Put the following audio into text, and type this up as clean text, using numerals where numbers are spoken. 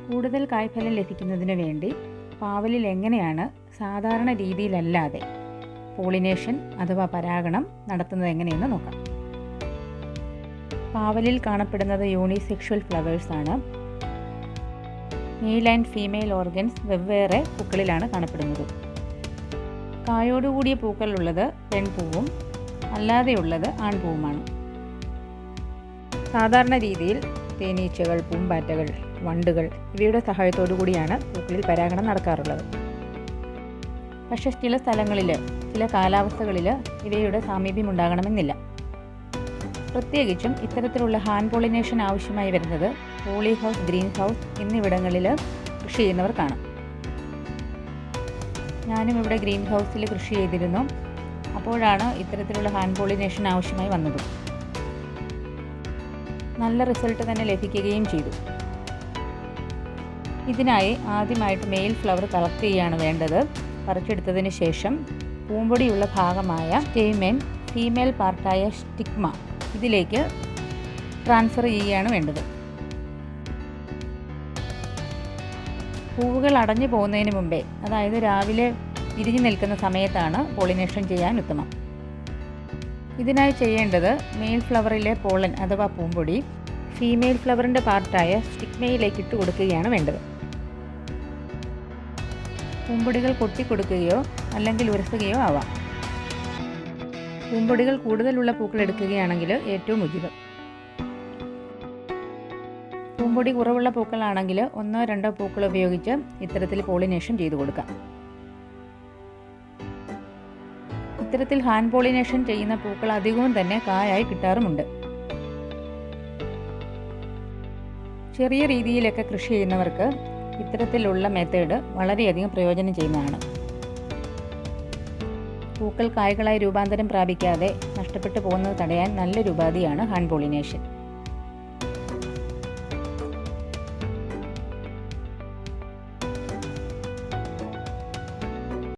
കൂടുതൽ കായ്ഫലം ലഭിക്കുന്നതിന് വേണ്ടി പാവലിൽ എങ്ങനെയാണ് സാധാരണ രീതിയിലല്ലാതെ പോളിനേഷൻ അഥവാ പരാഗണം നടത്തുന്നത് എങ്ങനെയെന്ന് നോക്കാം. പാവലിൽ കാണപ്പെടുന്നത് യൂണിസെക്ഷൽ ഫ്ലവേഴ്സാണ്. മെയിൽ ആൻഡ് ഫീമെയിൽ ഓർഗൻസ് വെവ്വേറെ പൂക്കളിലാണ് കാണപ്പെടുന്നത്. കായോടുകൂടിയ പൂക്കളുള്ളത് പെൺപൂവും അല്ലാതെയുള്ളത് ആൺപൂവുമാണ്. സാധാരണ രീതിയിൽ തേനീച്ചകൾ, പൂമ്പാറ്റകൾ, വണ്ടുകൾ ഇവയുടെ സഹായത്തോടു കൂടിയാണ് പൂക്കളിൽ പരാഗണം നടക്കാറുള്ളത്. പക്ഷേ ചില സ്ഥലങ്ങളിൽ, ചില കാലാവസ്ഥകളിൽ ഇവയുടെ സാമീപ്യം ഉണ്ടാകണമെന്നില്ല. പ്രത്യേകിച്ചും ഇത്തരത്തിലുള്ള ഹാൻഡ് പോളിനേഷൻ ആവശ്യമായി വരുന്നത് പോളിഹൗസ്, ഗ്രീൻ ഹൗസ് എന്നിവിടങ്ങളിൽ കൃഷി ചെയ്യുന്നവർ കാണാം. ഞാനും ഇവിടെ ഗ്രീൻ ഹൗസിൽ കൃഷി ചെയ്തിരുന്നു. അപ്പോഴാണ് ഇത്തരത്തിലുള്ള ഹാൻഡ് പോളിനേഷൻ ആവശ്യമായി വന്നത്. നല്ല റിസൾട്ട് തന്നെ ലഭിക്കുകയും ചെയ്തു. ഇതിനായി ആദ്യമായിട്ട് മെയിൽ ഫ്ലവർ കളക്ട് ചെയ്യുകയാണ് വേണ്ടത്. പറിച്ചെടുത്തതിന് ശേഷം പൂമ്പൊടിയുള്ള ഭാഗമായ സ്റ്റെയ്മെൻ, ഫീമെയിൽ പാർട്ടായ സ്റ്റിഗ്മ ഇതിലേക്ക് ട്രാൻസ്ഫർ ചെയ്യുകയാണ് വേണ്ടത്. പൂവുകൾ അടഞ്ഞു പോകുന്നതിന് മുമ്പേ, അതായത് രാവിലെ വിരിഞ്ഞു നിൽക്കുന്ന സമയത്താണ് പോളിനേഷൻ ചെയ്യാൻ ഉത്തമം. ഇതിനായി ചെയ്യേണ്ടത് മെയിൽ ഫ്ലവറിലെ പോളൻ അഥവാ പൂമ്പൊടി ഫീമെയിൽ ഫ്ലവറിൻ്റെ പാർട്ടായ സ്റ്റിഗ്മയിലേക്ക് ഇട്ട് കൊടുക്കുകയാണ് വേണ്ടത്. പൂമ്പൊടികൾ കൊട്ടിക്കൊടുക്കുകയോ അല്ലെങ്കിൽ ഉരസുകയോ ആവാം. പൂമ്പൊടികൾ കൂടുതലുള്ള പൂക്കൾ എടുക്കുകയാണെങ്കിൽ ഏറ്റവും ഉചിതം. പൂമ്പൊടി കുറവുള്ള പൂക്കളാണെങ്കിൽ 1-2 പൂക്കൾ ഉപയോഗിച്ച് ഇത്തരത്തിൽ പോളിനേഷൻ ചെയ്തു കൊടുക്കാം. ഇത്തരത്തിൽ ഹാൻഡ് പോളിനേഷൻ ചെയ്യുന്ന പൂക്കൾ അധികവും തന്നെ കായായി കിട്ടാറുമുണ്ട്. ചെറിയ രീതിയിലൊക്കെ കൃഷി ചെയ്യുന്നവർക്ക് ഇത്തരത്തിലുള്ള മെത്തേഡ് വളരെയധികം പ്രയോജനം ചെയ്യുന്നതാണ്. പൂക്കൾ കായ്കളായി രൂപാന്തരം പ്രാപിക്കാതെ നഷ്ടപ്പെട്ടു പോകുന്നത് തടയാൻ നല്ലൊരു ഉപാധിയാണ് ഹാൻഡ് പോളിനേഷൻ.